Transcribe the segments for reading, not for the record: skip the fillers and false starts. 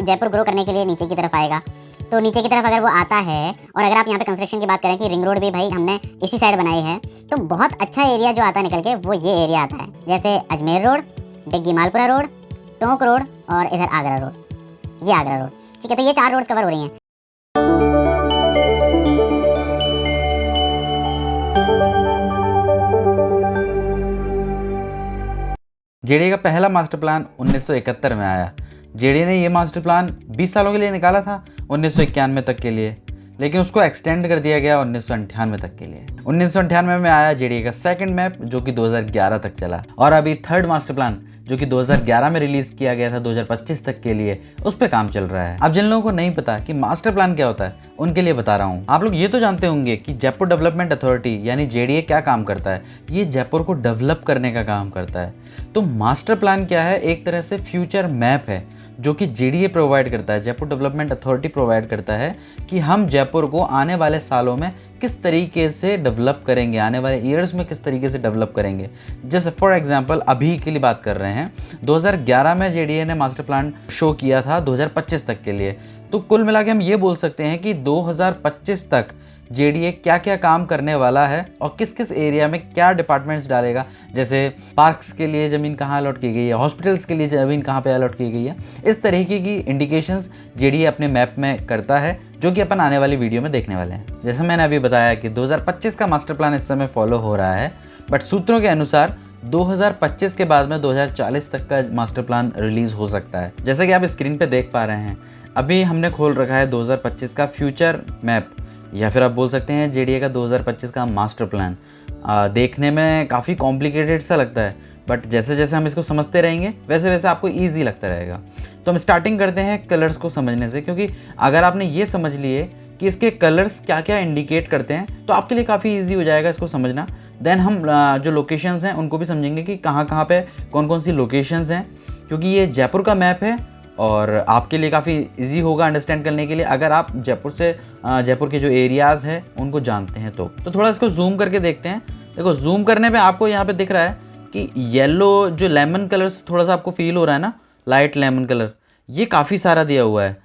Jaipur grow करने के लिए नीचे की तरफ आएगा। तो नीचे की तरफ अगर वो आता है, और अगर आप यहाँ पे कंस्ट्रक्शन की बात करें कि रिंग रोड भी भाई हमने इसी साइड बनाई है, तो बहुत अच्छा एरिया जो आता है निकल के वो ये एरिया आता है। जैसे अजमेर रोड, डिग्गी मालपुरा रोड, टोंक रोड और इधर आगरा रोड, ये आगरा रोड। ठीक है, तो ये 4 रोड्स कवर हो रही हैं। जेडीए का पहला मास्टर प्लान 1971 में आया। जेडीए ने ये मास्टर प्लान 20 सालों के लिए निकाला था, 1991 तक के लिए, लेकिन उसको एक्सटेंड कर दिया गया 1998 तक के लिए। 1998 में आया जेडीए का सेकंड मैप जो कि 2011 तक चला, और अभी थर्ड मास्टर प्लान जो कि 2011 में रिलीज किया गया था 2025 तक के लिए, उस पर काम चल रहा है। अब जिन लोगों को नहीं पता कि मास्टर प्लान क्या होता है उनके लिए बता रहा हूँ। आप लोग ये तो जानते होंगे कि जयपुर डेवलपमेंट अथॉरिटी यानी जेडीए क्या काम करता है, ये जयपुर को डेवलप करने का काम करता है। तो मास्टर प्लान क्या है, एक तरह से फ्यूचर मैप है जो कि जेडीए प्रोवाइड करता है, जयपुर डेवलपमेंट अथॉरिटी प्रोवाइड करता है कि हम जयपुर को आने वाले सालों में किस तरीके से डेवलप करेंगे, आने वाले ईयर्स में किस तरीके से डेवलप करेंगे। जैसे फॉर एग्जांपल अभी के लिए बात कर रहे हैं, 2011 में जेडीए ने मास्टर प्लान शो किया था 2025 तक के लिए। तो कुल मिला के हम ये बोल सकते हैं कि 2025 तक जेडीए क्या क्या काम करने वाला है और किस किस एरिया में क्या डिपार्टमेंट्स डालेगा। जैसे पार्क्स के लिए ज़मीन कहाँ अलॉट की गई है, हॉस्पिटल्स के लिए ज़मीन कहाँ पे अलॉट की गई है, इस तरीके की इंडिकेशंस जेडीए अपने मैप में करता है, जो कि अपन आने वाली वीडियो में देखने वाले हैं। जैसे मैंने अभी बताया कि 2025 का मास्टर प्लान इस समय फॉलो हो रहा है, बट सूत्रों के अनुसार 2025 के बाद में 2040 तक का मास्टर प्लान रिलीज हो सकता है। जैसे कि आप स्क्रीन पे देख पा रहे हैं, अभी हमने खोल रखा है 2025 का फ्यूचर मैप, या फिर आप बोल सकते हैं जेडीए का 2025 का मास्टर प्लान। देखने में काफ़ी कॉम्प्लिकेटेड सा लगता है, बट जैसे जैसे हम इसको समझते रहेंगे वैसे वैसे आपको ईजी लगता रहेगा। तो हम स्टार्टिंग करते हैं कलर्स को समझने से, क्योंकि अगर आपने ये समझ लिए कि इसके कलर्स क्या क्या इंडिकेट करते हैं तो आपके लिए काफ़ी ईजी हो जाएगा इसको समझना। देन हम जो लोकेशंस हैं उनको भी समझेंगे कि कहाँ कहाँ पे कौन कौन सी लोकेशंस हैं, क्योंकि ये जयपुर का मैप है और आपके लिए काफ़ी इजी होगा अंडरस्टैंड करने के लिए अगर आप जयपुर के जो एरियाज़ हैं उनको जानते हैं। तो थोड़ा इसको जूम करके देखते हैं। देखो, जूम करने पे आपको यहाँ पे दिख रहा है कि येलो जो लेमन कलर्स थोड़ा सा आपको फील हो रहा है ना, लाइट लेमन कलर, ये काफ़ी सारा दिया हुआ है।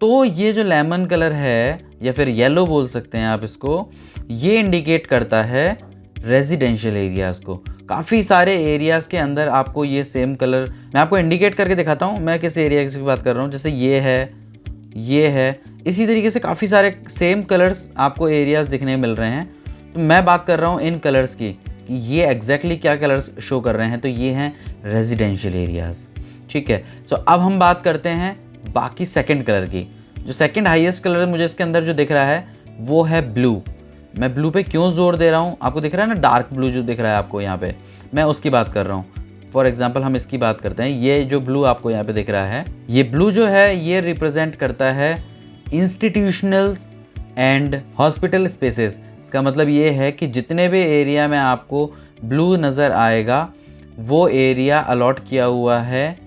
तो ये जो लेमन कलर है या फिर येलो बोल सकते हैं आप इसको, ये इंडिकेट करता है रेजिडेंशियल एरियाज़ को। काफ़ी सारे एरियाज़ के अंदर आपको ये सेम कलर मैं आपको इंडिकेट करके दिखाता हूँ मैं किस एरिया की बात कर रहा हूँ। जैसे ये है, इसी तरीके से काफ़ी सारे सेम कलर्स आपको एरियाज़ दिखने मिल रहे हैं। तो मैं बात कर रहा हूँ इन कलर्स की कि ये एग्जैक्टली क्या कलर्स शो कर रहे हैं। तो ये हैं रेजिडेंशियल एरियाज़, ठीक है। सो अब हम बात करते हैं बाकी सेकंड कलर की। जो सेकंड हाईएस्ट कलर मुझे इसके अंदर जो दिख रहा है वो है ब्लू। मैं ब्लू पे क्यों जोर दे रहा हूँ, आपको दिख रहा है ना डार्क ब्लू जो दिख रहा है आपको यहाँ पे, मैं उसकी बात कर रहा हूँ। फॉर एग्जांपल हम इसकी बात करते हैं, ये जो ब्लू आपको यहाँ पे दिख रहा है, ये ब्लू जो है ये रिप्रेजेंट करता है इंस्टीट्यूशनल एंड हॉस्पिटल स्पेसेस। इसका मतलब ये है कि जितने भी एरिया में आपको ब्लू नज़र आएगा वो एरिया अलॉट किया हुआ है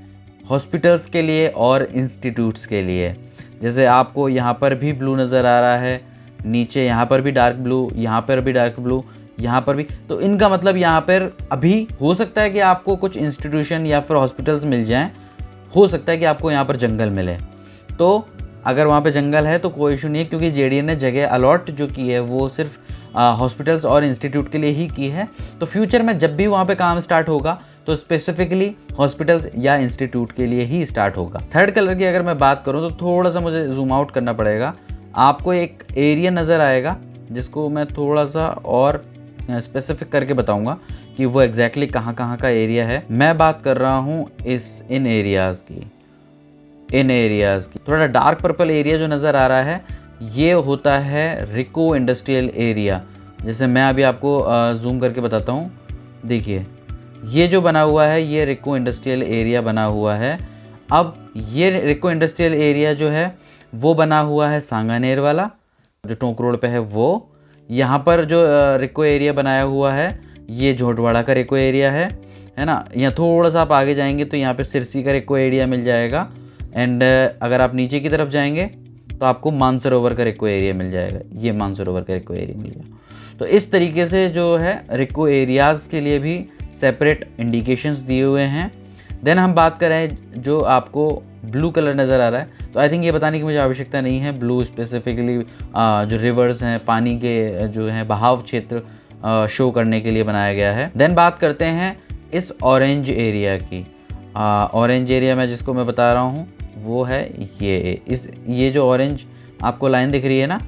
हॉस्पिटल्स के लिए और इंस्टीट्यूट्स के लिए। जैसे आपको यहाँ पर भी ब्लू नज़र आ रहा है, नीचे यहाँ पर भी डार्क ब्लू, यहाँ पर भी डार्क ब्लू, यहाँ पर भी, तो इनका मतलब यहाँ पर अभी हो सकता है कि आपको कुछ इंस्टीट्यूशन या फिर हॉस्पिटल्स मिल जाएं, हो सकता है कि आपको यहाँ पर जंगल मिले। तो अगर वहाँ पे जंगल है तो कोई इशू नहीं है, क्योंकि जेडीए ने जगह अलॉट जो की है वो सिर्फ हॉस्पिटल्स और इंस्टीट्यूट के लिए ही की है। तो फ्यूचर में जब भी वहाँ पे काम स्टार्ट होगा तो स्पेसिफिकली हॉस्पिटल्स या इंस्टीट्यूट के लिए ही स्टार्ट होगा। थर्ड कलर की अगर मैं बात करूँ तो थोड़ा सा मुझे जूम आउट करना पड़ेगा। आपको एक एरिया नज़र आएगा जिसको मैं थोड़ा सा और स्पेसिफिक करके बताऊंगा कि वो एग्जैक्टली कहाँ कहाँ का एरिया है। मैं बात कर रहा हूँ इन एरियाज़ की। थोड़ा डार्क पर्पल एरिया जो नज़र आ रहा है ये होता है रिको इंडस्ट्रियल एरिया। जैसे मैं अभी आपको जूम करके बताता हूँ, देखिए ये जो बना हुआ है ये रिको इंडस्ट्रियल एरिया बना हुआ है। अब ये रिको इंडस्ट्रियल एरिया जो है वो बना हुआ है सांगानेर वाला जो टोंक रोड पे है वो। यहाँ पर जो रिको एरिया बनाया हुआ है ये झोटवाड़ा का रिको एरिया है ना। यहाँ थोड़ा सा आप आगे जाएंगे तो यहाँ पे सिरसी का रिको एरिया मिल जाएगा। एंड अगर आप नीचे की तरफ जाएंगे तो आपको मानसरोवर का रिको एरिया मिल जाएगा, ये मानसरोवर का रिको एरिया मिल जाएगा। तो इस तरीके से जो है रिको एरियाज़ के लिए भी सेपरेट इंडिकेशंस दिए हुए हैं। देन हम बात करें जो आपको ब्लू कलर नज़र आ रहा है, तो आई थिंक ये बताने की मुझे आवश्यकता नहीं है। ब्लू स्पेसिफिकली जो रिवर्स हैं, पानी के जो हैं बहाव क्षेत्र शो करने के लिए बनाया गया है। देन बात करते हैं इस ऑरेंज एरिया की। ऑरेंज एरिया में जिसको मैं बता रहा हूँ वो है ये जो ऑरेंज आपको लाइन दिख रही है ना,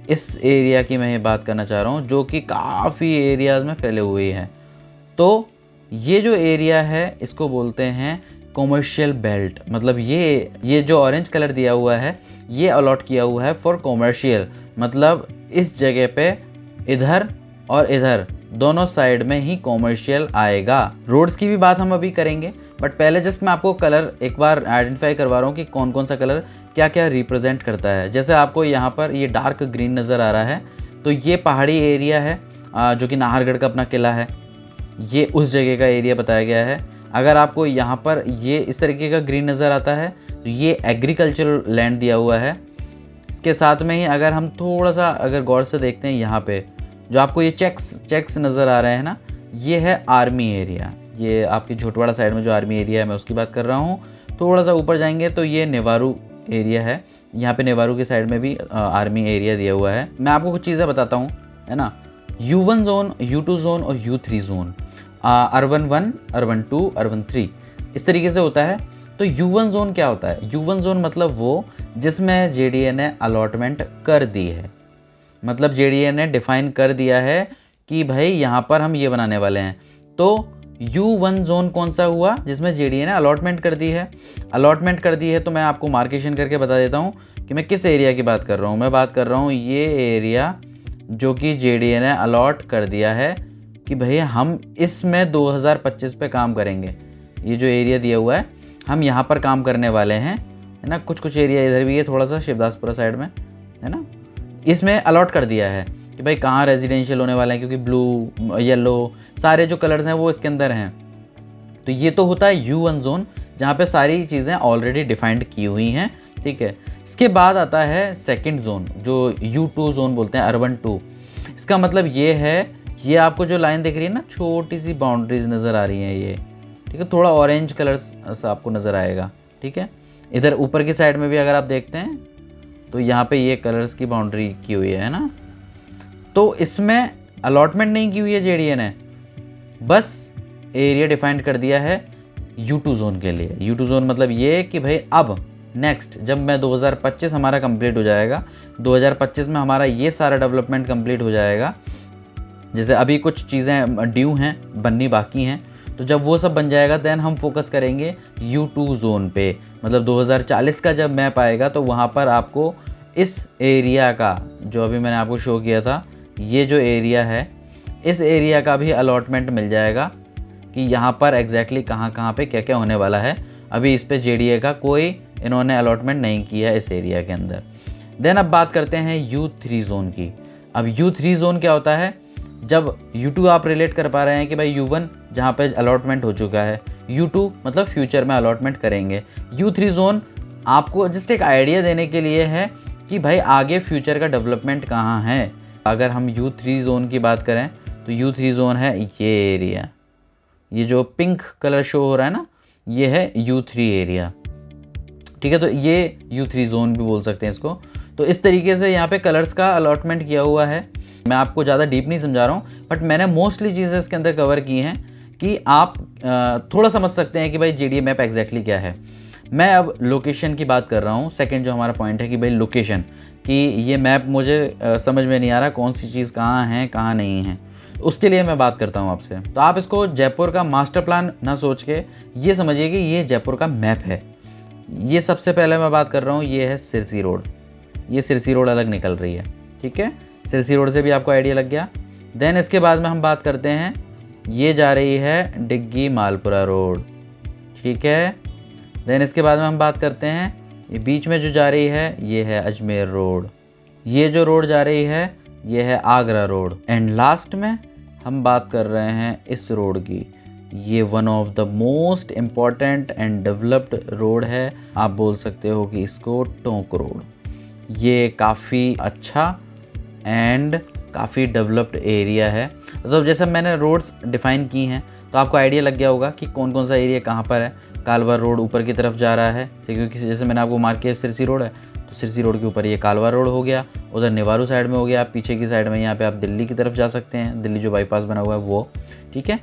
इस एरिया की मैं ये बात करना चाह रहा हूँ, जो कि काफ़ी एरियाज़ में फैले हुए हैं। तो ये जो एरिया है इसको बोलते हैं कॉमर्शियल बेल्ट। मतलब ये जो ऑरेंज कलर दिया हुआ है ये अलॉट किया हुआ है फॉर कॉमर्शियल, मतलब इस जगह पे इधर और इधर दोनों साइड में ही कॉमर्शियल आएगा। रोड्स की भी बात हम अभी करेंगे, बट पहले जस्ट मैं आपको कलर एक बार आइडेंटिफाई करवा रहा हूँ कि कौन कौन सा कलर क्या क्या रिप्रेजेंट करता है। जैसे आपको यहाँ पर ये डार्क ग्रीन नज़र आ रहा है, तो ये पहाड़ी एरिया है जो कि नाहरगढ़ का अपना किला है, ये उस जगह का एरिया बताया गया है। अगर आपको यहाँ पर ये इस तरीके का ग्रीन नज़र आता है तो ये एग्रीकल्चरल लैंड दिया हुआ है। इसके साथ में ही अगर हम थोड़ा सा अगर गौर से देखते हैं, यहाँ पे जो आपको ये चेक्स नज़र आ रहे हैं ना, ये है आर्मी एरिया। ये आपकी झोटवाड़ा साइड में जो आर्मी एरिया है मैं उसकी बात कर रहा हूँ। थोड़ा सा ऊपर जाएंगे तो ये नेवारू एरिया है, यहाँ पे नेवारू की साइड में भी आर्मी एरिया दिया हुआ है। मैं आपको कुछ चीज़ें बताता हूँ, है ना। U1 जोन, U2 जोन और U3 zone, urban 1, urban 2, urban 3 इस तरीके से होता है। तो U1 जोन क्या होता है? U1 जोन मतलब वो जिसमें JDA ने अलॉटमेंट कर दी है, मतलब JDA ने डिफाइन कर दिया है कि भाई यहाँ पर हम ये बनाने वाले हैं। तो U1 जोन कौन सा हुआ? जिसमें JDA ने अलॉटमेंट कर दी है। अलॉटमेंट कर दी है तो मैं आपको मार्केशन करके बता देता हूँ कि मैं किस एरिया की बात कर रहा हूँ। मैं बात कर रहा हूँ ये एरिया जो कि JDA ने अलॉट कर दिया है कि भाई हम इसमें 2025 पे काम करेंगे। ये जो एरिया दिया हुआ है हम यहाँ पर काम करने वाले हैं, है ना। कुछ एरिया इधर भी है, थोड़ा सा शिवदासपुरा साइड में, है ना। इसमें अलॉट कर दिया है कि भाई कहाँ रेजिडेंशियल होने वाले हैं, क्योंकि ब्लू, येलो सारे जो कलर्स हैं वो इसके अंदर हैं। तो ये तो होता है U1 जोन, जहाँ पे सारी चीज़ें ऑलरेडी डिफाइंड की हुई हैं, ठीक है। इसके बाद आता है सेकंड जोन जो U2 जोन बोलते हैं, अर्बन 2। इसका मतलब ये है, ये आपको जो लाइन दिख रही है ना, छोटी सी बाउंड्रीज नज़र आ रही हैं ये, ठीक है। थोड़ा ऑरेंज कलर सा आपको नज़र आएगा, ठीक है। इधर ऊपर की साइड में भी अगर आप देखते हैं तो यहाँ पे ये कलर्स की बाउंड्री की हुई है ना। तो इसमें अलॉटमेंट नहीं की हुई है JDA ने, बस एरिया डिफाइंड कर दिया है U2 जोन के लिए। U2 जोन मतलब ये कि भाई अब नेक्स्ट जब मैं 2025 हमारा कंप्लीट हो जाएगा, 2025 में हमारा ये सारा डेवलपमेंट कंप्लीट हो जाएगा। जैसे अभी कुछ चीज़ें ड्यू हैं, बननी बाकी हैं, तो जब वो सब बन जाएगा देन हम फोकस करेंगे U2 जोन पे। मतलब 2040 का जब मैप आएगा तो वहाँ पर आपको इस एरिया का, जो अभी मैंने आपको शो किया था, ये जो एरिया है, इस एरिया का भी अलॉटमेंट मिल जाएगा कि यहाँ पर एग्जैक्टली कहाँ पे क्या क्या होने वाला है। अभी इस पे JDA का कोई इन्होंने अलॉटमेंट नहीं किया है इस एरिया के अंदर। देन अब बात करते हैं U3 जोन की। अब U3 जोन क्या होता है? जब U2 आप रिलेट कर पा रहे हैं कि भाई U1 जहाँ पे अलॉटमेंट हो चुका है, U2 मतलब फ्यूचर में अलॉटमेंट करेंगे। U3 जोन आपको जस्ट एक आइडिया देने के लिए है कि भाई आगे फ्यूचर का डेवलपमेंट कहाँ है। अगर हम U3 जोन की बात करें तो U3 जोन है ये एरिया, ये जो पिंक कलर शो हो रहा है ना, ये है U3 एरिया, ठीक है। तो ये U3 जोन भी बोल सकते हैं इसको। तो इस तरीके से यहाँ पे कलर्स का अलॉटमेंट किया हुआ है। मैं आपको ज़्यादा डीप नहीं समझा रहा हूँ, बट मैंने मोस्टली चीज़ें इसके अंदर कवर की हैं कि आप थोड़ा समझ सकते हैं कि भाई JDA मैप एग्जैक्टली क्या है। मैं अब लोकेशन की बात कर रहा हूँ। सेकंड जो हमारा पॉइंट है कि भाई लोकेशन, कि ये मैप मुझे समझ में नहीं आ रहा कौन सी चीज़ कहाँ है कहाँ नहीं है, उसके लिए मैं बात करता हूँ आपसे। तो आप इसको जयपुर का मास्टर प्लान ना सोच के ये समझिए कि ये जयपुर का मैप है। ये सबसे पहले मैं बात कर रहा हूँ, ये है सिरसी रोड। ये सिरसी रोड अलग निकल रही है, ठीक है। सिरसी रोड से भी आपको आइडिया लग गया। देन इसके बाद में हम बात करते हैं, ये जा रही है डिग्गी मालपुरा रोड, ठीक है। देन इसके बाद में हम बात करते हैं, ये बीच में जो जा रही है ये है अजमेर रोड। ये जो रोड जा रही है ये है आगरा रोड। एंड लास्ट में हम बात कर रहे हैं इस रोड की। ये one of the most important and developed road है। आप बोल सकते हो कि इसको टोंक रोड। ये काफ़ी अच्छा एंड काफ़ी डेवलप्ड एरिया है। तो जैसे मैंने रोड्स डिफ़ाइन की हैं तो आपको आइडिया लग गया होगा कि कौन कौन सा एरिया कहाँ पर है। कालवा रोड ऊपर की तरफ जा रहा है, क्योंकि जैसे मैंने आपको मार्क किया सिरसी रोड है, तो सिरसी रोड के ऊपर ये कालवा रोड हो गया, उधर नेवारू साइड में हो गया, पीछे की साइड में यहाँ पे आप दिल्ली की तरफ जा सकते हैं, दिल्ली जो बाईपास बना हुआ है वो, ठीक है।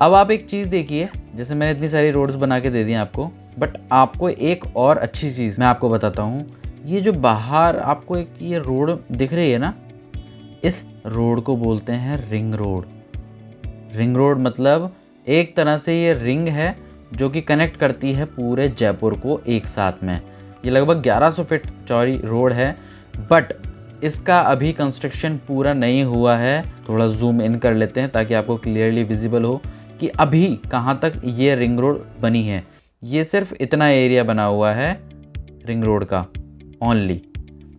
अब आप एक चीज़ देखिए, जैसे मैंने इतनी सारी रोड्स बना के दे दी आपको, बट आपको एक और अच्छी चीज़ मैं आपको बताता हूँ। ये जो बाहर आपको एक ये रोड दिख रही है ना, इस रोड को बोलते हैं रिंग रोड। रिंग रोड मतलब एक तरह से ये रिंग है जो कि कनेक्ट करती है पूरे जयपुर को एक साथ में। ये लगभग 1100 फीट चौड़ी रोड है, बट इसका अभी कंस्ट्रक्शन पूरा नहीं हुआ है। थोड़ा जूम इन कर लेते हैं ताकि आपको क्लियरली विजिबल हो कि अभी कहाँ तक ये रिंग रोड बनी है। ये सिर्फ इतना एरिया बना हुआ है रिंग रोड का ओनली,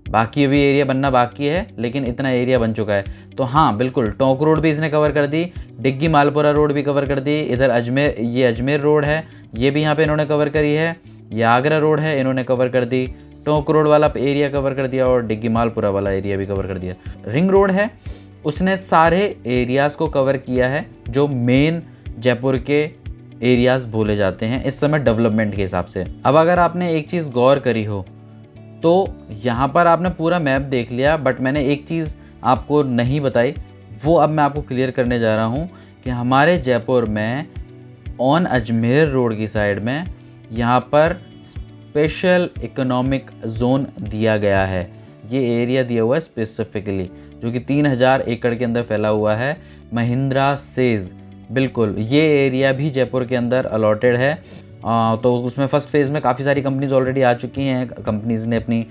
बाकी अभी एरिया बनना बाकी है, लेकिन इतना एरिया बन चुका है। तो हाँ बिल्कुल, टोंक रोड भी इसने कवर कर दी, डिग्गी मालपुरा रोड भी कवर कर दी, इधर अजमेर, ये अजमेर रोड है, ये भी यहाँ पे इन्होंने कवर करी है, ये आगरा रोड है, इन्होंने कवर कर दी, टोंक रोड वाला एरिया कवर कर दिया और डिग्गी मालपुरा वाला एरिया भी कवर कर दिया। रिंग रोड है, उसने सारे एरियाज़ को कवर किया है जो मेन जयपुर के एरियाज़ बोले जाते हैं इस समय डेवलपमेंट के हिसाब से। अब अगर आपने एक चीज़ गौर करी हो तो यहाँ पर आपने पूरा मैप देख लिया, बट मैंने एक चीज़ आपको नहीं बताई, वो अब मैं आपको क्लियर करने जा रहा हूँ कि हमारे जयपुर में ऑन अजमेर रोड की साइड में यहाँ पर स्पेशल इकोनॉमिक जोन दिया गया है। ये एरिया दिया हुआ है स्पेसिफिकली, जो कि 3000 एकड़ के अंदर फैला हुआ है। महिंद्रा सेज, बिल्कुल ये एरिया भी जयपुर के अंदर अलॉटेड है। तो उसमें फर्स्ट फेज़ में काफ़ी सारी कंपनीज ऑलरेडी आ चुकी हैं, कंपनीज़ ने अपनी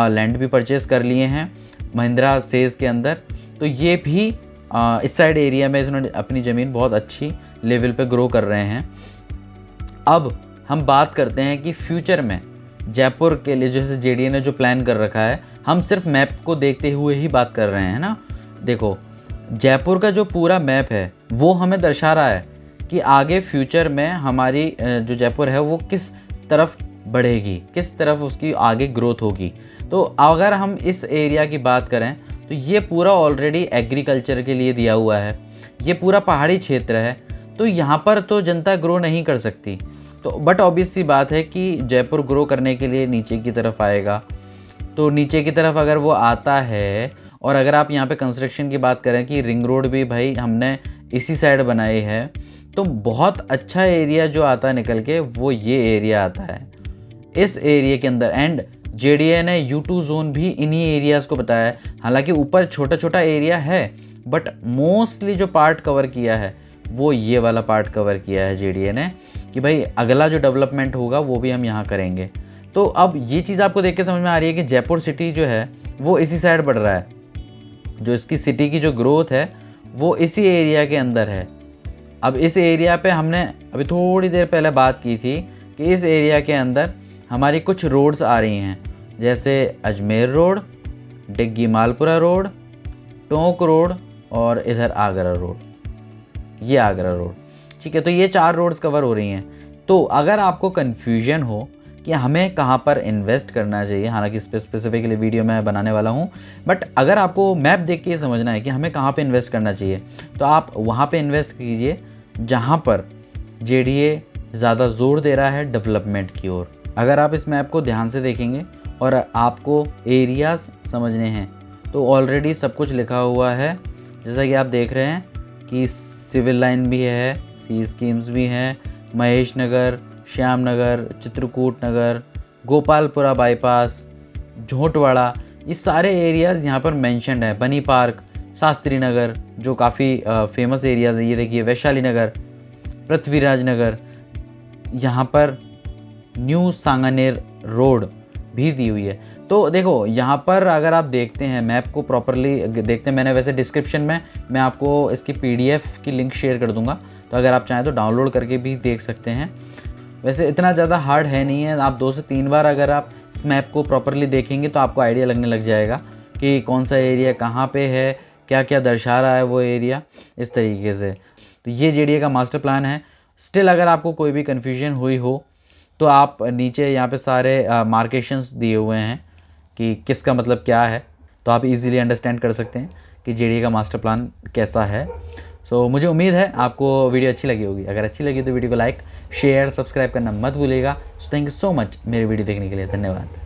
लैंड भी परचेज़ कर लिए हैं महिंद्रा सेज के अंदर। तो ये भी इस साइड एरिया में इसने अपनी ज़मीन बहुत अच्छी लेवल पे ग्रो कर रहे हैं। अब हम बात करते हैं कि फ्यूचर में जयपुर के लिए जैसे जेडीए ने जो प्लान कर रखा है, हम सिर्फ मैप को देखते हुए ही बात कर रहे हैं ना। देखो जयपुर का जो पूरा मैप है वो हमें दर्शा रहा है कि आगे फ्यूचर में हमारी जो जयपुर है वो किस तरफ बढ़ेगी, किस तरफ उसकी आगे ग्रोथ होगी। तो अगर हम इस एरिया की बात करें तो ये पूरा ऑलरेडी एग्रीकल्चर के लिए दिया हुआ है, ये पूरा पहाड़ी क्षेत्र है, तो यहाँ पर तो जनता ग्रो नहीं कर सकती। तो बट ऑब्वियस सी बात है कि जयपुर ग्रो करने के लिए नीचे की तरफ आएगा। तो नीचे की तरफ अगर वो आता है, और अगर आप यहाँ पे कंस्ट्रक्शन की बात करें कि रिंग रोड भी भाई हमने इसी साइड बनाई है, तो बहुत अच्छा एरिया जो आता है निकल के वो ये एरिया आता है इस एरिया के अंदर। एंड जेडीए ने U2 जोन भी इन्हीं एरियाज़ को बताया है। हालांकि ऊपर छोटा छोटा एरिया है, बट मोस्टली जो पार्ट कवर किया है वो ये वाला पार्ट कवर किया है जेडीए ने, कि भाई अगला जो डेवलपमेंट होगा वो भी हम यहाँ करेंगे। तो अब ये चीज़ आपको देख के समझ में आ रही है कि जयपुर सिटी जो है वो इसी साइड बढ़ रहा है, जो इसकी सिटी की जो ग्रोथ है वो इसी एरिया के अंदर है। अब इस एरिया पे हमने अभी थोड़ी देर पहले बात की थी कि इस एरिया के अंदर हमारी कुछ रोड्स आ रही हैं, जैसे अजमेर रोड, डिग्गी मालपुरा रोड, टोंक रोड और इधर आगरा रोड, ये आगरा रोड, ठीक है। तो ये 4 रोड्स कवर हो रही हैं। तो अगर आपको कन्फ्यूजन हो कि हमें कहाँ पर इन्वेस्ट करना चाहिए, हालांकि इस पर स्पेसिफिकली वीडियो मैं बनाने वाला हूँ, बट अगर आपको मैप देख के ये समझना है कि हमें कहाँ पे इन्वेस्ट करना चाहिए, तो आप वहाँ पे इन्वेस्ट कीजिए जहाँ पर जेडीए ज़्यादा जोर दे रहा है डेवलपमेंट की ओर। अगर आप इस मैप को ध्यान से देखेंगे और आपको एरियाज़ समझने हैं तो ऑलरेडी सब कुछ लिखा हुआ है। जैसा कि आप देख रहे हैं कि सिविल लाइन भी है, सी स्कीम्स भी हैं, महेश नगर, श्याम नगर, चित्रकूट नगर, गोपालपुरा बाईपास, झोटवाड़ा, ये सारे एरियाज़ यहाँ पर मेंशन्ड है। बनी पार्क, शास्त्री नगर जो काफ़ी फेमस एरियाज़ हैं, ये देखिए वैशाली नगर, पृथ्वीराज नगर, यहाँ पर न्यू सांगानेर रोड भी दी हुई है। तो देखो यहाँ पर अगर आप देखते हैं मैप को प्रॉपरली देखते हैं, मैंने वैसे डिस्क्रिप्शन में मैं आपको इसकी PDF की लिंक शेयर कर दूंगा, तो अगर आप चाहें तो डाउनलोड करके भी देख सकते हैं। वैसे इतना ज़्यादा हार्ड है नहीं है, आप 2 से 3 बार अगर आप इस मैप को प्रॉपरली देखेंगे तो आपको आइडिया लगने लग जाएगा कि कौन सा एरिया कहाँ पे है, क्या क्या दर्शा रहा है वो एरिया, इस तरीके से। तो ये जेडीए का मास्टर प्लान है। स्टिल अगर आपको कोई भी कन्फ्यूजन हुई हो तो आप नीचे यहाँ पे सारे मार्केशंस दिए हुए हैं कि किसका मतलब क्या है, तो आप इजीली अंडरस्टैंड कर सकते हैं कि जेडीए का मास्टर प्लान कैसा है। सो मुझे उम्मीद है आपको वीडियो अच्छी लगी होगी। अगर अच्छी लगी तो वीडियो को लाइक शेयर सब्सक्राइब करना मत भूलिएगा। So thank you so much मेरी वीडियो देखने के लिए, धन्यवाद।